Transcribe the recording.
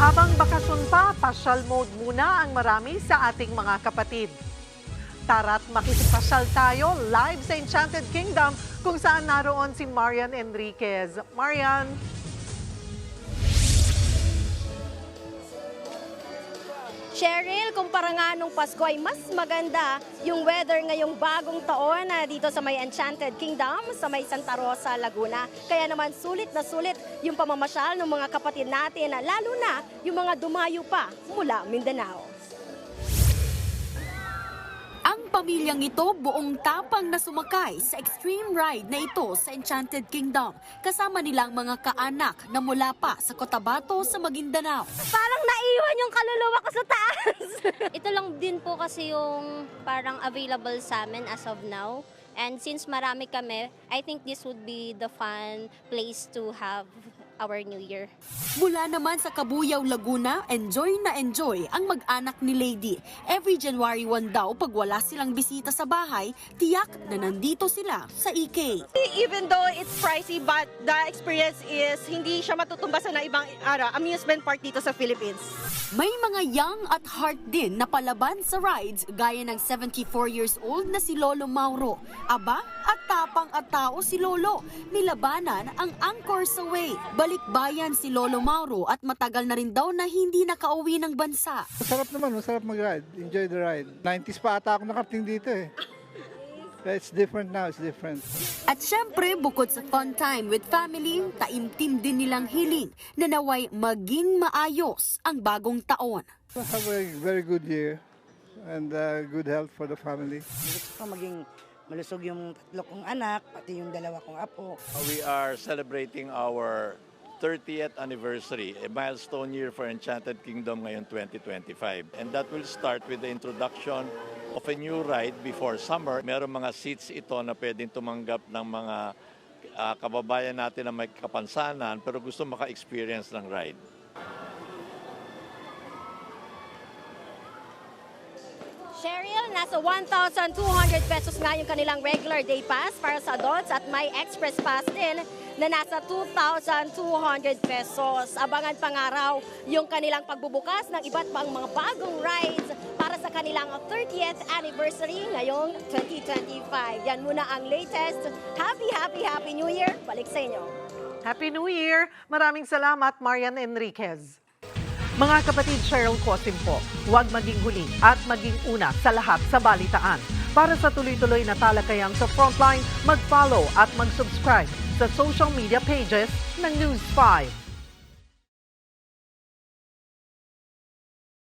Habang bakasyon pa, pasyal mode muna ang marami sa ating mga kapatid. Tara't makikipasyal tayo live sa Enchanted Kingdom kung saan naroon si Marian Enriquez. Marian. Cheryl, kumpara nga nung Pasko ay mas maganda yung weather ngayong bagong taon na dito sa may Enchanted Kingdom, sa may Santa Rosa, Laguna. Kaya naman sulit na sulit yung pamamasyal ng mga kapatid natin, lalo na yung mga dumayo pa mula Mindanao. Ang pamilyang ito buong tapang na sumakay sa extreme ride na ito sa Enchanted Kingdom. Kasama nilang mga kaanak na mula pa sa Cotabato sa Maguindanao. Parang naiwan yung kaluluwa ko sa taas. Ito lang din po kasi yung parang available sa amin as of now. And since marami kami, I think this would be the fun place to have our New Year. Mula naman sa Cabuyao, Laguna, enjoy na enjoy ang mag-anak ni Lady. Every January 1 daw, pag wala silang bisita sa bahay, tiyak na nandito sila sa EK. Even though it's pricey, but the experience is hindi siya matutumbasan ng ibang amusement park dito sa Philippines. May mga young at heart din na palaban sa rides gaya ng 74 years old na si Lolo Mauro. Aba, at tapang at tao si Lolo. Nilabanan ang Angkor sa Way. Balikbayan si Lolo Mauro at matagal na rin daw na hindi nakauwi ng bansa. Masarap naman, masarap mag-ride. Enjoy the ride. 90s pa ata ako nakarating dito eh. It's different now, it's different. At syempre, bukod sa fun time with family, taimtim din nilang hiling na naway maging maayos ang bagong taon. Have a very good year and good health for the family. Gusto ko maging malusog yung tatlo kong anak, pati yung dalawa kong apo. We are celebrating our 30th anniversary, a milestone year for Enchanted Kingdom ngayon 2025. And that will start with the introduction of a new ride before summer. Meron mga seats ito na pwedeng tumanggap ng mga kababayan natin na may kapansanan pero gusto maka-experience ng ride. Cheryl, nasa 1,200 pesos nga yung kanilang regular day pass para sa adults at may express pass din na nasa 2,200 pesos. Abangan pangaraw yung kanilang pagbubukas ng iba't pang mga bagong rides para sa kanilang 30th anniversary ngayong 2025. Yan muna ang latest. Happy New Year! Balik sa inyo. Happy New Year! Maraming salamat, Marian Enriquez. Mga kapatid, Cheryl Cosim po, huwag maging huli at maging una sa lahat sa balitaan. Para sa tuloy-tuloy na talakayan sa Frontline, mag-follow at mag-subscribe sa social media pages ng News 5.